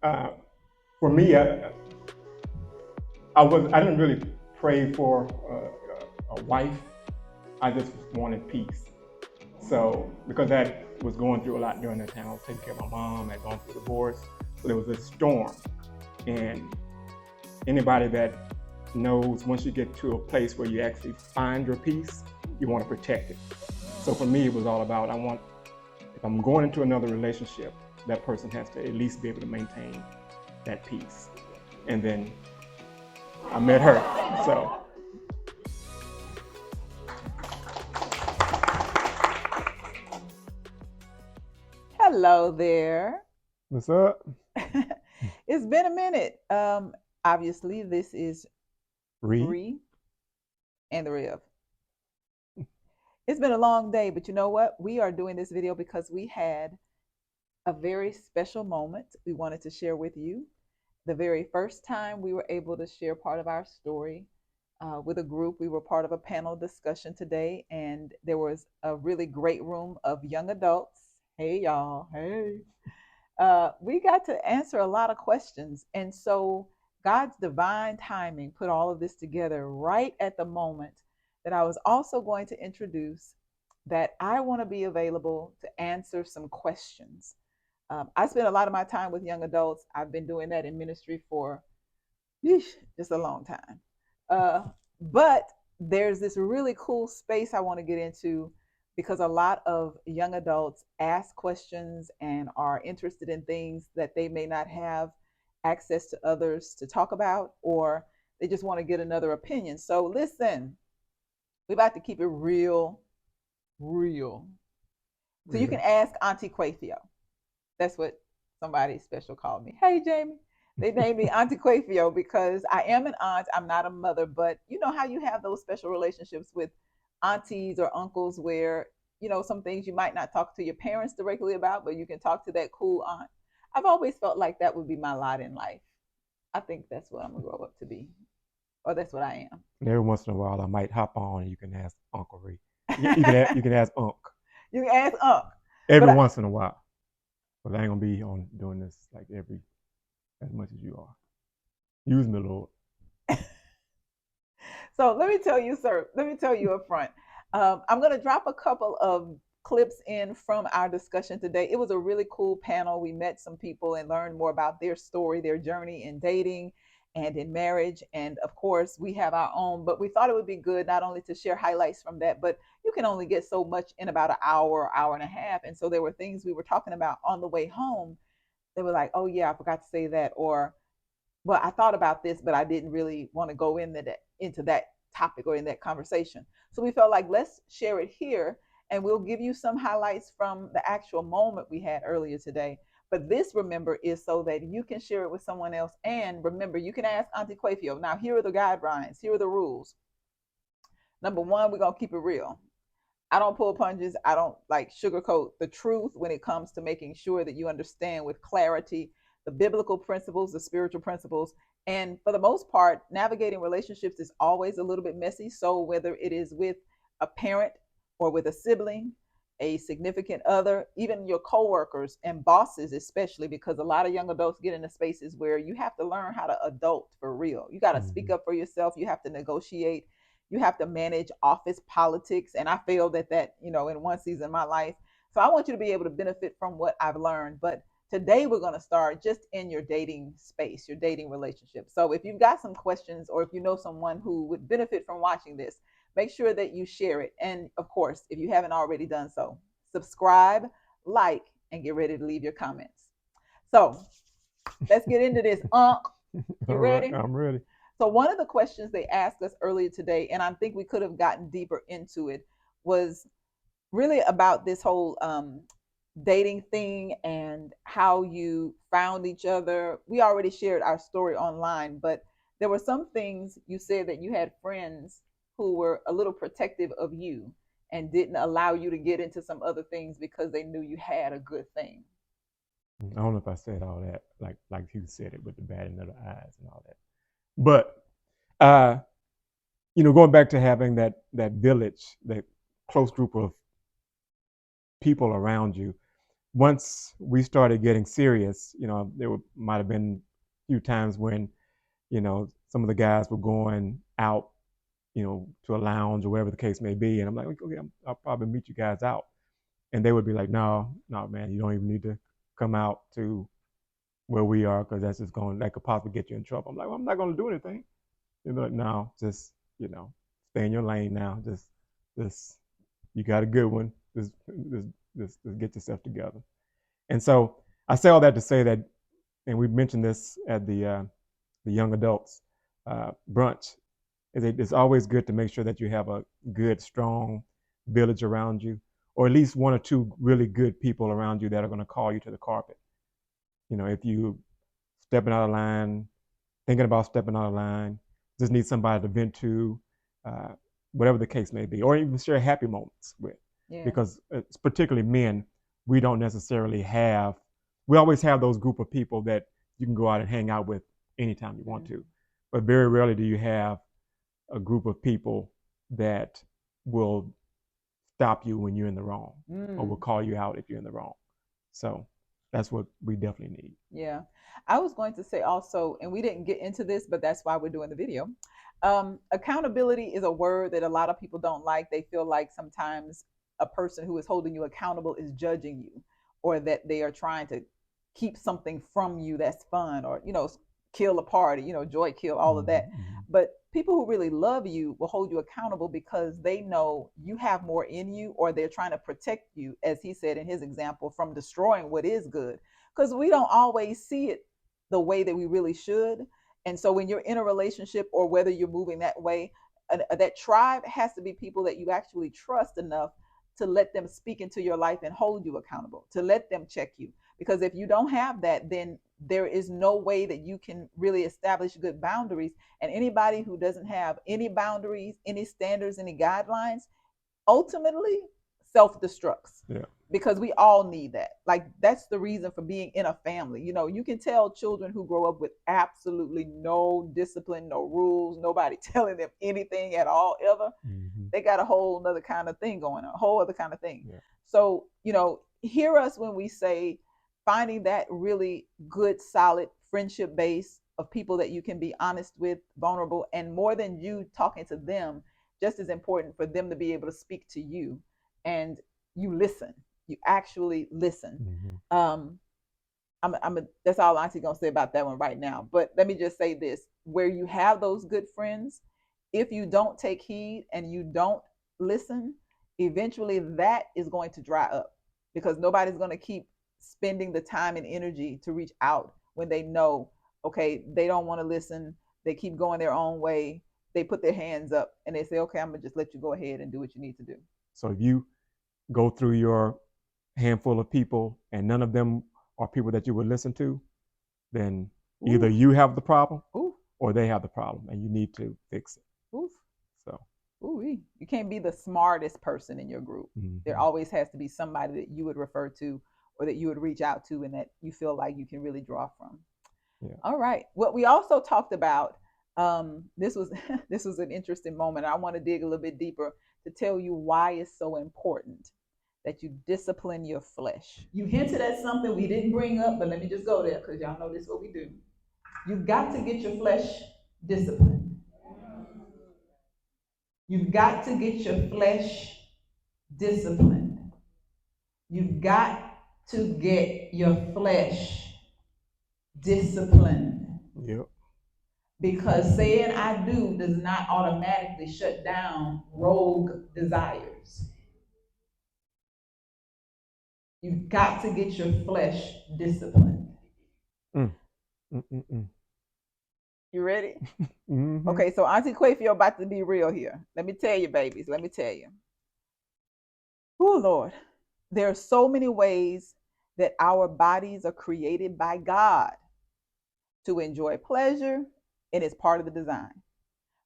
Uh, for me, I didn't really pray for a wife. I just wanted peace. So because that was going through a lot during that time, I was taking care of my mom. I had gone through a divorce, so there was a storm. And anybody that knows, once you get to a place where you actually find your peace, you want to protect it. So for me, it was all about if I'm going into another relationship, that person has to at least be able to maintain that peace. And then I met her. So Hello there. what's up? It's been a minute. Obviously, this is Read. Ree and the Rev. It's been a long day, but you know what? We are doing this video because we had a very special moment we wanted to share with you. The very first time we were able to share part of our story with a group, we were part of a panel discussion today, and there was a really great room of young adults. Hey, y'all. Hey. We got to answer a lot of questions. And so God's divine timing put all of this together right at the moment that I was also going to introduce that I want to be available to answer some questions. I spend a lot of my time with young adults. I've been doing that in ministry for just a long time. Uh, but there's this really cool space I want to get into because a lot of young adults ask questions and are interested in things that they may not have access to others to talk about, or they just want to get another opinion. So listen, we're about to keep it real, real. So you can Real. ask Auntie Quathio. That's what somebody special called me. Hey, Jamie. They named me Auntie Quafio because I am an aunt. I'm not a mother, but you know how you have those special relationships with aunties or uncles where, some things you might not talk to your parents directly about, but you can talk to that cool aunt. I've always felt like that would be my lot in life. I think that's what I'm going to grow up to be, or that's what I And every once in a while, I might hop on and you can ask Uncle Ray. am. You can ask Unc You can ask Unc. every But once in a while. But I ain't gonna be on doing this like every as much as you are. Use me, Lord. So let me tell you, sir, let me tell you up front. I'm going to drop a couple of clips in from our discussion today. It was a really cool panel. We met some people and learned more about their story, their journey in dating and in marriage. And of course, we have our own, but we thought it would be good not only to share highlights from that, but you can only get so much in about an hour, hour and a half. And so there were things we were talking about on the way home. They were like, oh, yeah, I forgot to say that. Or well, I thought about this, but I didn't really want to go into that topic or in that conversation. So we felt like let's share it here and we'll give you some highlights from the actual moment we had earlier today. But this, remember, is so that you can share it with someone else. And remember, you can ask Auntie Quafio. Now, here are the guidelines. Here are the rules. Number one, we're going to keep it real. I don't pull punches. I don't like sugarcoat the truth when it comes to making sure that you understand with clarity the biblical principles, the spiritual principles. And for the most part, navigating relationships is always a little bit messy. So whether it is with a parent or with a sibling, a significant other, even your coworkers and bosses, especially because a lot of young adults get into spaces where you have to learn how to adult for real. You got to speak Mm-hmm. up for yourself. You have to negotiate, you have to manage office politics. And I failed at that, in one season of my life. So I want you to be able to benefit from what I've learned. But today we're going to start just in your dating space, your dating relationship. So if you've got some questions or if you know someone who would benefit from watching this, make sure that you share it. And of course, if you haven't already done so, subscribe, like, and get ready to leave your comments. So let's get into this. You All right, ready? I'm ready. So one of the questions they asked us earlier today, and I think we could have gotten deeper into it, was really about this whole dating thing and how you found each other. We already shared our story online, but there were some things you said that you had friends who were a little protective of you and didn't allow you to get into some other things because they knew you had a good thing. I don't know if I said all that like you said it with the batting of the eyes and all that. But uh, going back to having that village, that close group of people around you, once we started getting serious, might have been a few times when, some of the guys were going out, to a lounge or whatever the case may be. And I'm like, okay, I'll probably meet you guys out. And they would be like, no, man, you don't even need to come out to where we are because that could possibly get you in trouble. I'm like, well, I'm not going to do anything. They're like, no, just, stay in your lane now. Just, you got a good one. Just get yourself together. And so I say all that to say that, and we mentioned this at the young adults brunch, it's always good to make sure that you have a good, strong village around you, or at least one or two really good people around you that are going to call you to the carpet. If you stepping out of line, thinking about stepping out of line, just need somebody to vent to, uh, whatever the case may be, or even share happy moments with. Yeah. Because it's particularly men, we don't necessarily have, we always have those group of people that you can go out and hang out with anytime you want to. But very rarely do you have a group of people that will stop you when you're in the wrong or will call you out if you're in the wrong. So that's what we definitely need. Yeah. I was going to say also, and we didn't get into this, but that's why we're doing the video. Accountability is a word that a lot of people don't like. They feel like sometimes a person who is holding you accountable is judging you, or that they are trying to keep something from you that's fun, or, kill a party, joy kill, all of that. But people who really love you will hold you accountable because they know you have more in you, or they're trying to protect you, as he said in his example, from destroying what is good. Because we don't always see it the way that we really should. And so when you're in a relationship, or whether you're moving that way, that tribe has to be people that you actually trust enough to let them speak into your life and hold you accountable, to let them check you. Because if you don't have that, then there is no way that you can really establish good boundaries. And anybody who doesn't have any boundaries, any standards, any guidelines, ultimately self-destructs. Yeah. Because we all need that. Like, that's the reason for being in a family. You can tell children who grow up with absolutely no discipline, no rules, nobody telling them anything at all ever, they got a whole other kind of thing going on, a whole other kind of thing. Yeah. So, hear us when we say finding that really good, solid friendship base of people that you can be honest with, vulnerable, and more than you talking to them, just as important for them to be able to speak to you, and you listen. You actually listen. That's all Auntie gonna say about that one right now. But let me just say this: where you have those good friends, if you don't take heed and you don't listen, eventually that is going to dry up, because nobody's going to keep spending the time and energy to reach out when they know, okay, they don't want to listen. They keep going their own way. They put their hands up and they say, okay, I'm gonna just let you go ahead and do what you need to do. So if you go through your handful of people and none of them are people that you would listen to, then either you have the problem or they have the problem, and you need to fix it. So you can't be the smartest person in your group. There always has to be somebody that you would refer to, or that you would reach out to, and that you feel like you can really draw from. Yeah. All right. What we also talked about, this was an interesting moment. I want to dig a little bit deeper to tell you why it's so important that you discipline your flesh. You hinted at something we didn't bring up, but let me just go there, because y'all know this is what we do. You've got to get your flesh disciplined. You've got to get your flesh disciplined. You've got to get your flesh disciplined. Yep. Because saying I do does not automatically shut down rogue desires. You've got to get your flesh disciplined. You ready? Okay, so Auntie Quayfield about to be real here. Let me tell you, babies. Let me tell you. Oh, Lord. There are so many ways that our bodies are created by God to enjoy pleasure, and it's part of the design.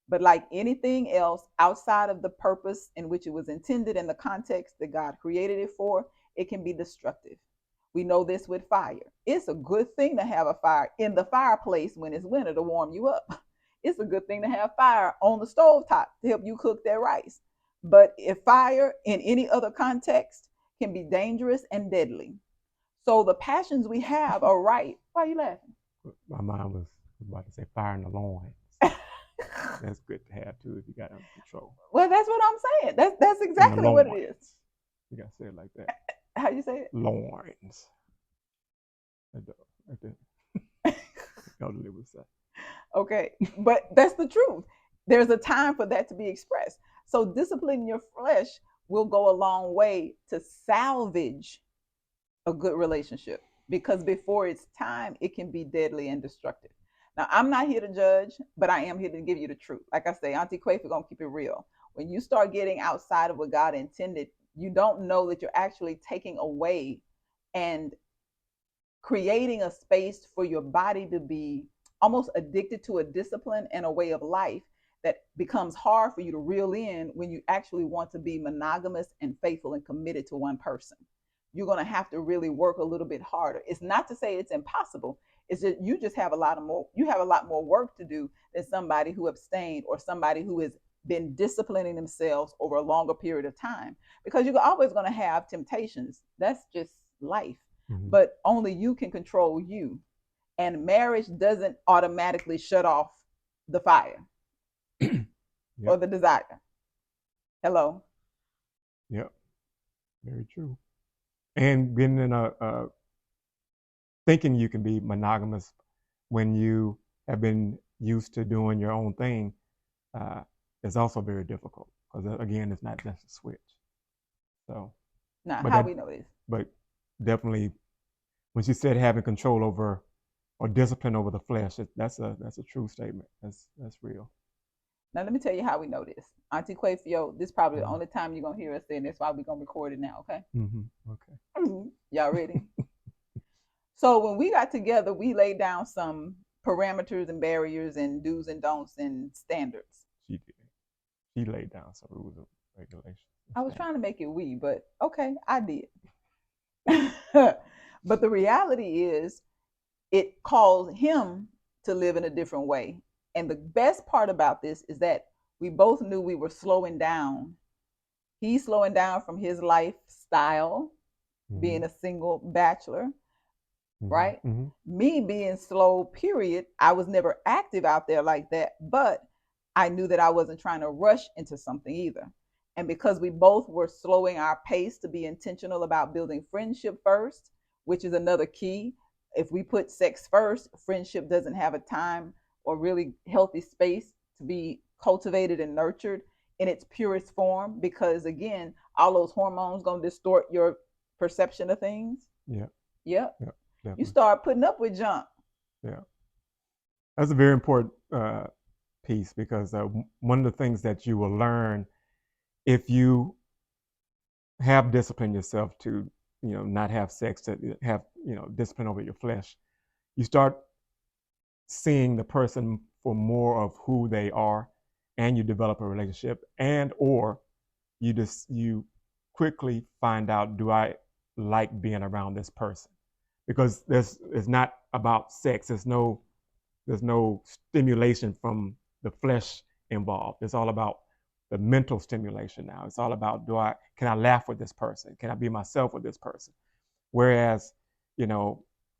But like anything else outside of the purpose in which it was intended and the context that God created it for, it can be destructive. We know this with fire. It's a good thing to have a fire in the fireplace when it's winter to warm you up. It's a good thing to have fire on the stovetop to help you cook that rice. But if fire in any other context can be dangerous and deadly. So the passions we have are right. Why are you laughing? My mind was about to say fire in the loins. That's good to have too if you got it under control. Well, that's what I'm saying. That's exactly what it is. You gotta say it like that. How you say it? Loins. Like the elderly would say. Okay, but that's the truth. There's a time for that to be expressed. So disciplining your flesh will go a long way to salvage a good relationship, because before it's time, it can be deadly and destructive. Now, I'm not here to judge, but I am here to give you the truth. Like I say, Auntie Quafe, we're going to keep it real. When you start getting outside of what God intended, you don't know that you're actually taking away and creating a space for your body to be almost addicted to a discipline and a way of life that becomes hard for you to reel in when you actually want to be monogamous and faithful and committed to one person. You're going to have to really work a little bit harder. It's not to say it's impossible. It's that you just have a lot more work to do than somebody who abstained or somebody who has been disciplining themselves over a longer period of time, because you're always going to have temptations. That's just life. Mm-hmm. But only you can control you. And marriage doesn't automatically shut off the fire yep. or the desire. Hello? Yep. Very true. And being in thinking you can be monogamous when you have been used to doing your own thing is also very difficult, because again, it's not just a switch. So now how we know this? But definitely, when she said having control over or discipline over the flesh, that's a true statement. That's real. Now let me tell you how we know this. Auntie Quafio, this is probably the only time you're gonna hear us saying this. Why we're gonna record it now, okay? Mm-hmm. Okay. Mm-hmm. Y'all ready? So when we got together, we laid down some parameters and barriers and do's and don'ts and standards. She did. She laid down some rules and regulations. I was trying to make it we, but okay, I did. But the reality is, it calls him to live in a different way. And the best part about this is that we both knew we were slowing down. He's slowing down from his lifestyle, mm-hmm. being a single bachelor, mm-hmm. right? Mm-hmm. Me being slow, period. I was never active out there like that, but I knew that I wasn't trying to rush into something either. And because we both were slowing our pace to be intentional about building friendship first, which is another key. If we put sex first, friendship doesn't have a time or really healthy space to be cultivated and nurtured in its purest form, because again, all those hormones gonna distort your perception of things. Yeah. Yep. You start putting up with junk. Yeah. That's a very important piece, because one of the things that you will learn if you have disciplined yourself to, not have sex, to have, discipline over your flesh, you start seeing the person for more of who they are, and you develop a relationship, and or you quickly find out, do I like being around this person? Because it's not about sex. There's no stimulation from the flesh involved. It's all about the mental stimulation now. It's all about, can I laugh with this person? Can I be myself with this person? Whereas,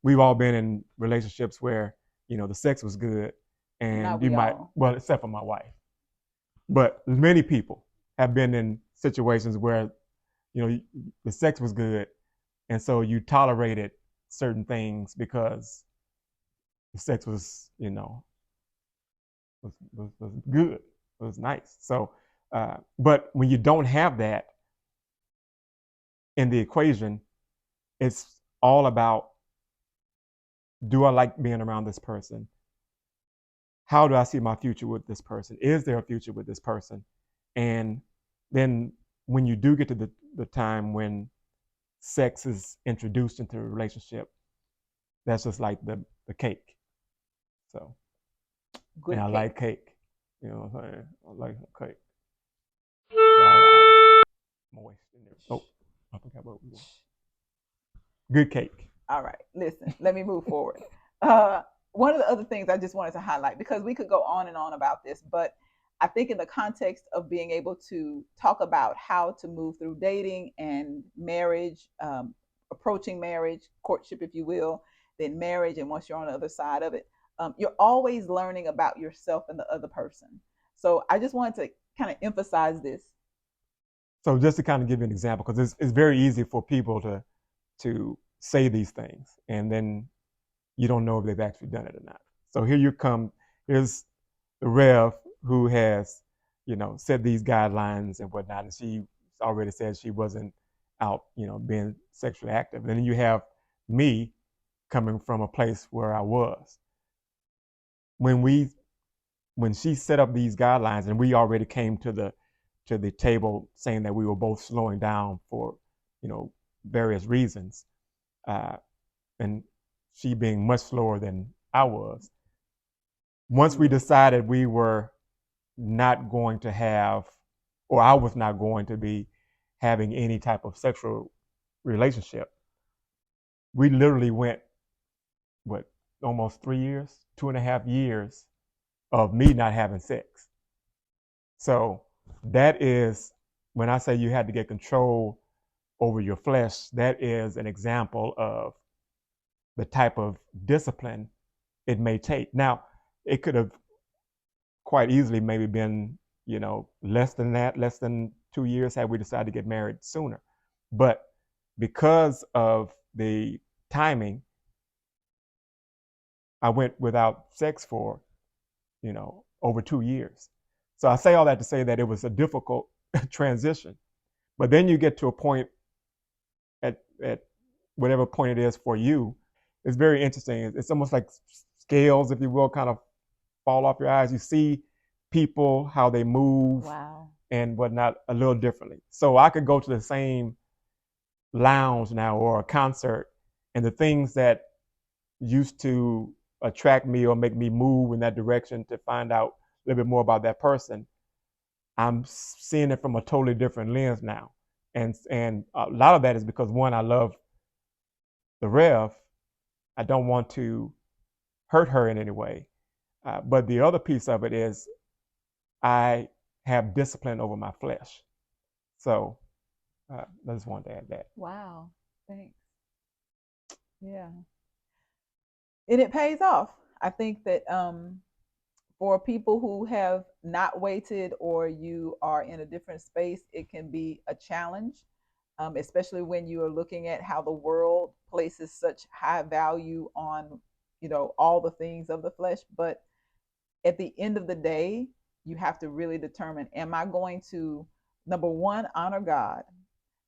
we've all been in relationships where, the sex was good, and well, except for my wife. But many people have been in situations where, the sex was good, and so you tolerated certain things because the sex was, was good. It was nice. So, but when you don't have that in the equation, it's all about, do I like being around this person? How do I see my future with this person? Is there a future with this person? And then when you do get to the time when sex is introduced into a relationship, that's just like the cake. So, good. And I cake. like cake. You know what I'm saying? I like cake. Moist in there. Oh, I forgot what we were. Good cake. All right, listen, let me move forward. One of the other things I just wanted to highlight, because we could go on and on about this, but I think in the context of being able to talk about how to move through dating and marriage, approaching marriage, courtship, if you will, then marriage, and once you're on the other side of it, you're always learning about yourself and the other person. So I just wanted to kind of emphasize this. So just to kind of give you an example, because it's very easy for people to say these things and then you don't know if they've actually done it or not. So here you come, here's the Rev who has, set these guidelines and whatnot, and she already said she wasn't out, being sexually active. And then you have me coming from a place where I was. When we when she set up these guidelines and we already came to the table saying that we were both slowing down for, you know, various reasons, uh, and she being much slower than I was. Once we decided we were not going to have, or I was not going to be having any type of sexual relationship, we literally went, what, almost 3 years, 2.5 years of me not having sex. So that is, when I say you had to get control over your flesh, that is an example of the type of discipline it may take. Now, it could have quite easily maybe been, less than that, less than 2 years had we decided to get married sooner. But because of the timing, I went without sex for, over 2 years. So I say all that to say that it was a difficult transition. But then you get to a point at whatever point it is for you, it's very interesting. It's almost like scales, if you will, kind of fall off your eyes. You see people, how they move. Wow. And whatnot a little differently. So I could go to the same lounge now or a concert, and the things that used to attract me or make me move in that direction to find out a little bit more about that person, I'm seeing it from a totally different lens now. And a lot of that is because, one, I love the Rev. I don't want to hurt her in any way. But the other piece of it is I have discipline over my flesh. So I just wanted to add that. Wow. Thanks. Yeah. And it pays off. I think that for people who have not waited, or you are in a different space, it can be a challenge, especially when you are looking at how the world places such high value on, all the things of the flesh. But at the end of the day, you have to really determine, am I going to, number one, honor God,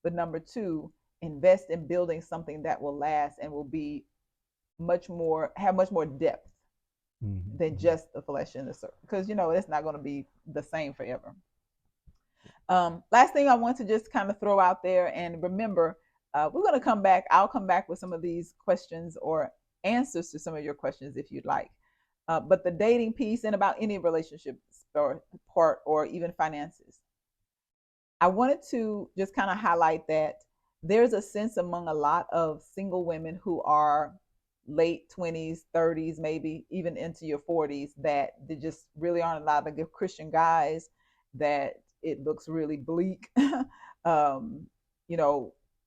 but number two, invest in building something that will last and will be have much more depth than just the flesh and the soul, because it's not going to be the same forever. Last thing I want to just kind of throw out there, and remember, we're going to come back. I'll come back with some of these questions or answers to some of your questions if you'd like. But the dating piece, and about any relationship or part, or even finances, I wanted to just kind of highlight that there's a sense among a lot of single women who are late 20s, 30s, maybe even into your 40s, that there just really aren't a lot of good Christian guys, that it looks really bleak. um,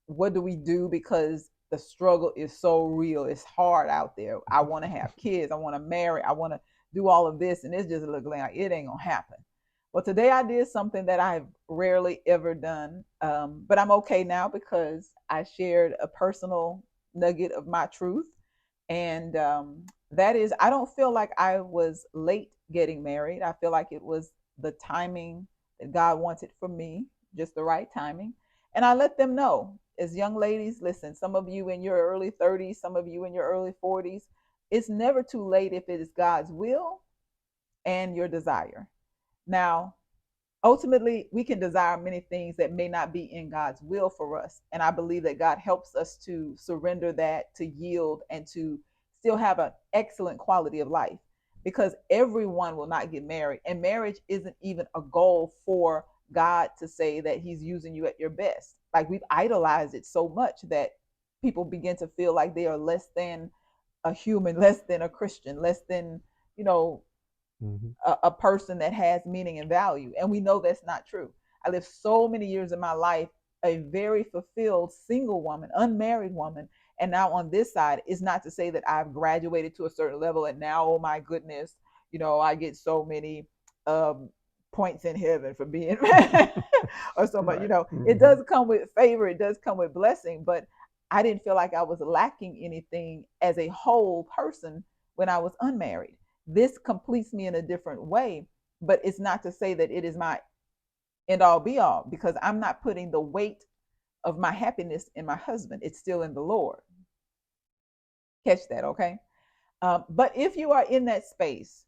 what do we do? Because the struggle is so real. It's hard out there. I want to have kids. I want to marry. I want to do all of this. And it's just looking like it ain't going to happen. Well, today I did something that I've rarely ever done, but I'm okay now because I shared a personal nugget of my truth. And that is, I don't feel like I was late getting married. I feel like it was the timing that God wanted for me, just the right timing. And I let them know, as young ladies, listen, some of you in your early 30s, some of you in your early 40s, it's never too late if it is God's will and your desire. Now, ultimately, we can desire many things that may not be in God's will for us. And I believe that God helps us to surrender that, to yield, and to still have an excellent quality of life, because everyone will not get married. And marriage isn't even a goal for God to say that He's using you at your best. Like, we've idolized it so much that people begin to feel like they are less than a human, less than a Christian, less than, a person that has meaning and value. And we know that's not true. I lived so many years of my life a very fulfilled single woman, unmarried woman. And now on this side, is not to say that I've graduated to a certain level and now, oh my goodness, I get so many um, points in heaven for being or so much. Right. It does come with favor, it does come with blessing, but I didn't feel like I was lacking anything as a whole person when I was unmarried. This completes me in a different way, but it's not to say that it is my end all be all, because I'm not putting the weight of my happiness in my husband. It's still in the Lord. Catch that, okay? But if you are in that space,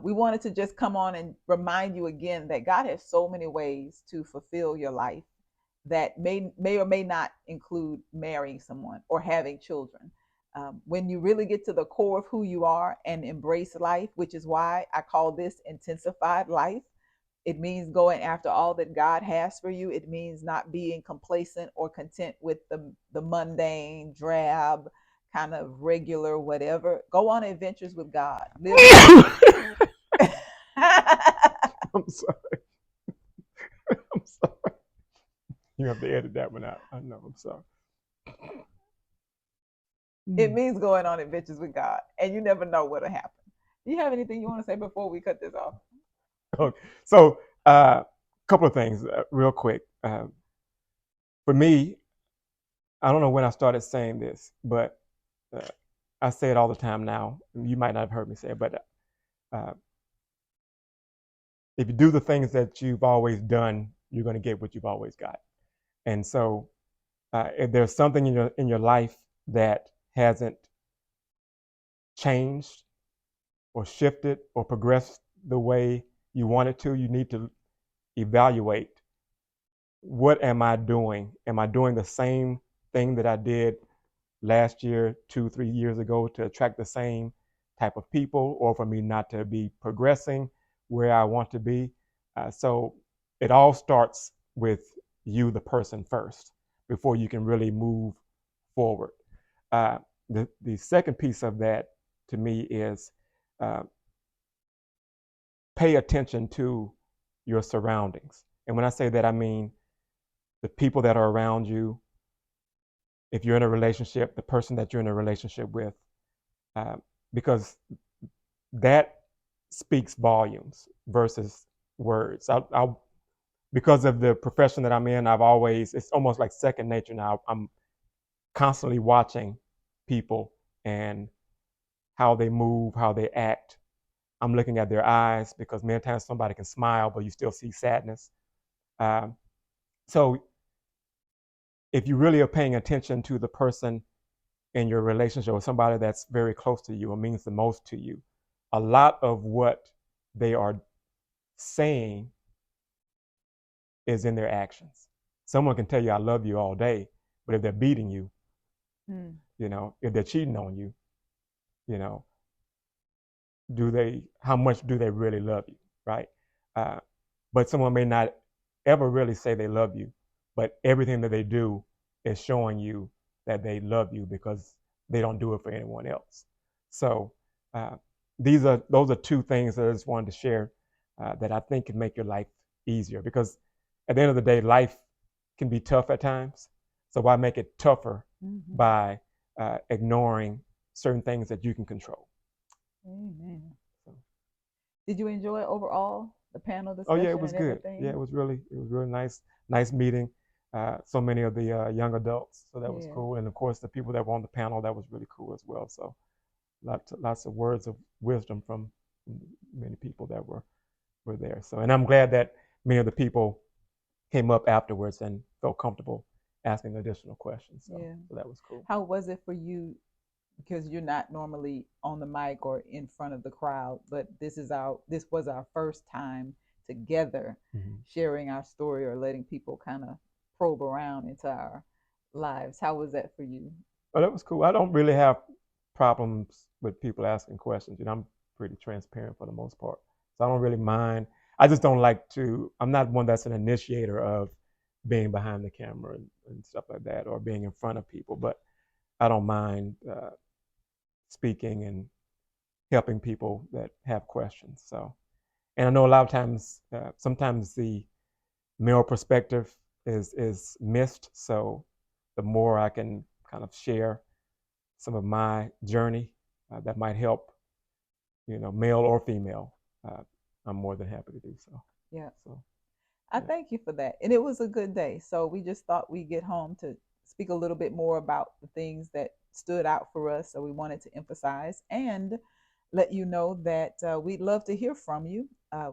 we wanted to just come on and remind you again that God has so many ways to fulfill your life that may or may not include marrying someone or having children. When you really get to the core of who you are and embrace life, which is why I call this intensified life. It means going after all that God has for you. It means not being complacent or content with the mundane, drab, kind of regular, whatever. Go on adventures with God. Live life. I'm sorry. I'm sorry. You have to edit that one out. I know. I'm sorry. It means going on adventures with God, and you never know what'll happen. Do you have anything you want to say before we cut this off? Okay. So, a couple of things real quick. For me, I don't know when I started saying this, but uh, I say it all the time now. You might not have heard me say it, but uh, if you do the things that you've always done, you're going to get what you've always got. And so, if there's something in your life that hasn't changed or shifted or progressed the way you want it to, you need to evaluate, what am I doing? Am I doing the same thing that I did last year, 2, 3 years ago, to attract the same type of people, or for me not to be progressing where I want to be? So it all starts with you, the person, first, before you can really move forward. Uh, the second piece of that to me is uh, pay attention to your surroundings. And when I say that, I mean the people that are around you. If you're in a relationship, the person that you're in a relationship with, uh, because that speaks volumes versus words. Because of the profession that I'm in, it's almost like second nature now. I'm constantly watching people and how they move, how they act. I'm looking at their eyes, because many times somebody can smile, but you still see sadness. Um, so if you really are paying attention to the person in your relationship, or somebody that's very close to you or means the most to you, a lot of what they are saying is in their actions. Someone can tell you I love you all day, but if they're beating you, if they're cheating on you, you know, how much do they really love you, right? Uh, but someone may not ever really say they love you, but everything that they do is showing you that they love you, because they don't do it for anyone else. So uh, those are two things that I just wanted to share that I think can make your life easier, because at the end of the day, life can be tough at times. So why make it tougher by ignoring certain things that you can control? Amen. Did you enjoy overall the panel Oh yeah, discussion it was and good. everything? Yeah, it was really nice meeting so many of the young adults. So that was Yeah. cool, and of course the people that were on the panel, that was really cool as well. So lots of words of wisdom from many people that were there. So, and I'm glad that many of the people came up afterwards and felt comfortable asking additional questions. So, Yeah. so that was cool. How was it for you? Because you're not normally on the mic or in front of the crowd, but this was our first time together sharing our story or letting people kind of probe around into our lives. How was that for you? Oh, that was cool. I don't really have problems with people asking questions. I'm pretty transparent for the most part. So I don't really mind. I just don't like I'm not one that's an initiator of being behind the camera and stuff like that, or being in front of people. But I don't mind speaking and helping people that have questions. So, and I know a lot of times, sometimes the male perspective is missed. So the more I can kind of share some of my journey that might help, male or female, I'm more than happy to do so. Yeah. So I yeah. thank you for that. And it was a good day. So we just thought we'd get home to speak a little bit more about the things that stood out for us. So we wanted to emphasize and let you know that we'd love to hear from you. Yeah.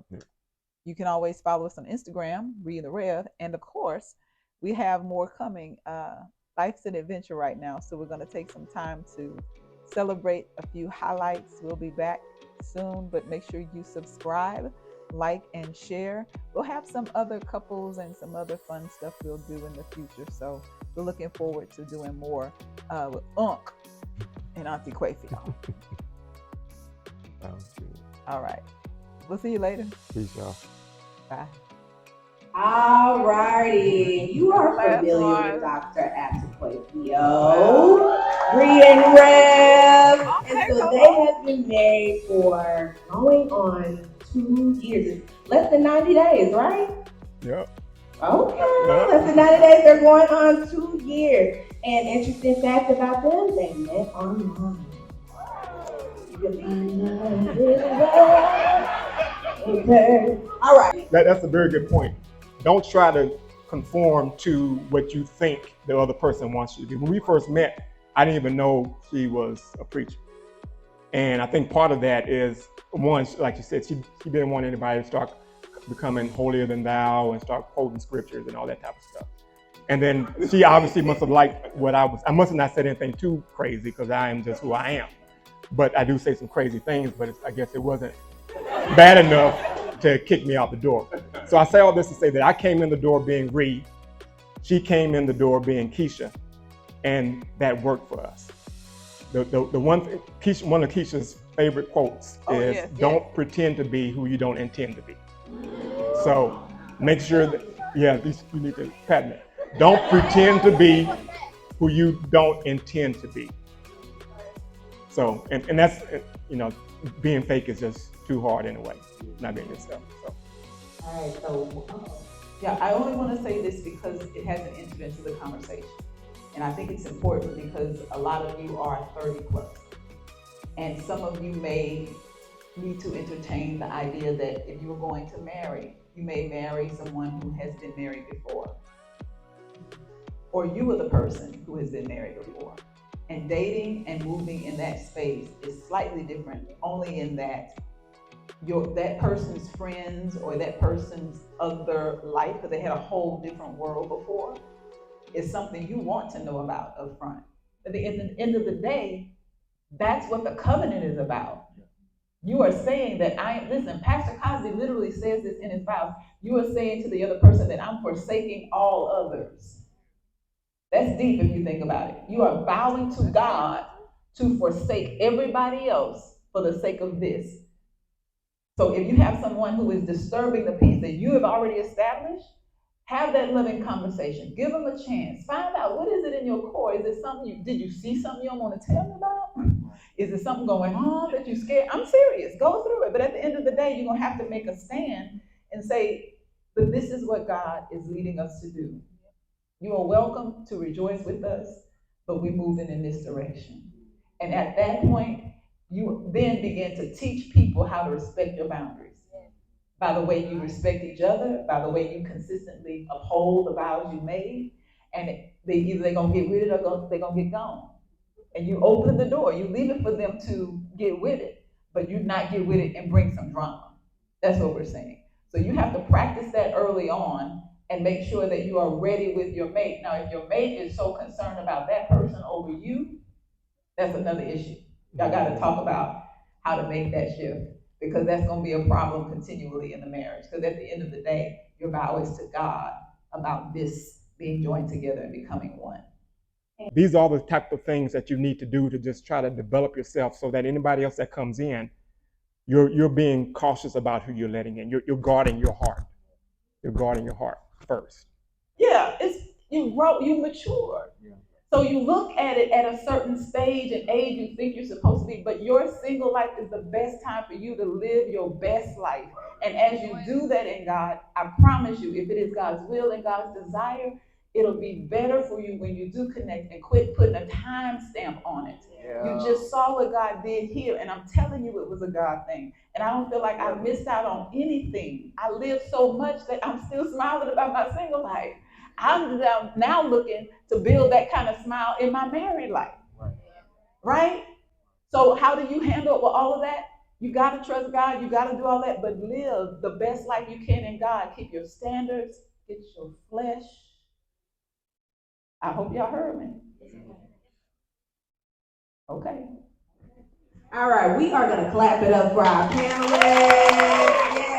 You can always follow us on Instagram, Read the Rev. And of course, we have more coming. Life's an adventure right now. So we're going to take some time to celebrate a few highlights. We'll be back soon, but make sure you subscribe, like, and share. We'll have some other couples and some other fun stuff we'll do in the future. So we're looking forward to doing more with Unc and Auntie Quafy. Sounds good. All right. We'll see you later. Peace, y'all. Bye. All righty. You are familiar with Dr. Atikoyo, Bree and Rev. And so they have been married for going on 2 years. Less than 90 days, right? Yep. Okay. Less than 90 days. They're going on 2 years. And interesting fact about them, they met online. Okay. All right. That's a very good point. Don't try to conform to what you think the other person wants you to be. When we first met, I didn't even know she was a preacher. And I think part of that is, one, like you said, she didn't want anybody to start becoming holier than thou and start quoting scriptures and all that type of stuff. And then she obviously must have liked what I was. I must have not said anything too crazy because I am just who I am. But I do say some crazy things, but I guess it wasn't bad enough to kick me out the door. So I say all this to say that I came in the door being Reed. She came in the door being Keisha, and that worked for us. The one thing, one of Keisha's favorite quotes is, "Don't pretend to be who you don't intend to be." So make sure that, you need to patent it. Don't pretend to be who you don't intend to be. So, and that's, being fake is just too hard anyway, not being yourself. So. All right, so. Yeah, I only want to say this because it hasn't entered into the conversation. And I think it's important because a lot of you are 30 plus. And some of you may need to entertain the idea that if you were going to marry, you may marry someone who has been married before. Or you are the person who has been married before. And dating and moving in that space is slightly different, only in that that person's friends or that person's other life, because they had a whole different world before, is something you want to know about up front. But at the end of the day, that's what the covenant is about. You are saying that listen, Pastor Cosby literally says this in his vows. You are saying to the other person that I'm forsaking all others. That's deep if you think about it. You are vowing to God to forsake everybody else for the sake of this. So if you have someone who is disturbing the peace that you have already established, have that loving conversation. Give them a chance. Find out, what is it in your core? Is it something did you see something you don't want to tell me about? Is there something going on that you're scared? I'm serious. Go through it. But at the end of the day, you're going to have to make a stand and say, but this is what God is leading us to do. You are welcome to rejoice with us, but we're moving in this direction. And at that point, you then begin to teach people how to respect your boundaries. By the way you respect each other, by the way you consistently uphold the vows you made, and either they're going to get with it or they're going to get gone. And you open the door, you leave it for them to get with it, but you not get with it and bring some drama. That's what we're saying. So you have to practice that early on and make sure that you are ready with your mate. Now, if your mate is so concerned about that person over you, that's another issue. Y'all got to talk about how to make that shift, because that's going to be a problem continually in the marriage. Because at the end of the day, your vow is to God about this being joined together and becoming one. These are the type of things that you need to do to just try to develop yourself so that anybody else that comes in, you're being cautious about who you're letting in. You're guarding your heart. You're guarding your heart first. Yeah, you mature. Yeah. So you look at it at a certain stage and age you think you're supposed to be, but your single life is the best time for you to live your best life. And as you do that in God, I promise you, if it is God's will and God's desire, it'll be better for you when you do connect, and quit putting a time stamp on it. You just saw what God did here, and I'm telling you it was a God thing. And I don't feel like I missed out on anything. I lived so much that I'm still smiling about my single life. I'm now looking to build that kind of smile in my married life. Right? So how do you handle all of that? You got to trust God. You got to do all that, but live the best life you can in God. Keep your standards. Get your flesh. I hope y'all heard me. Okay. All right, we are going to clap it up for our panelists.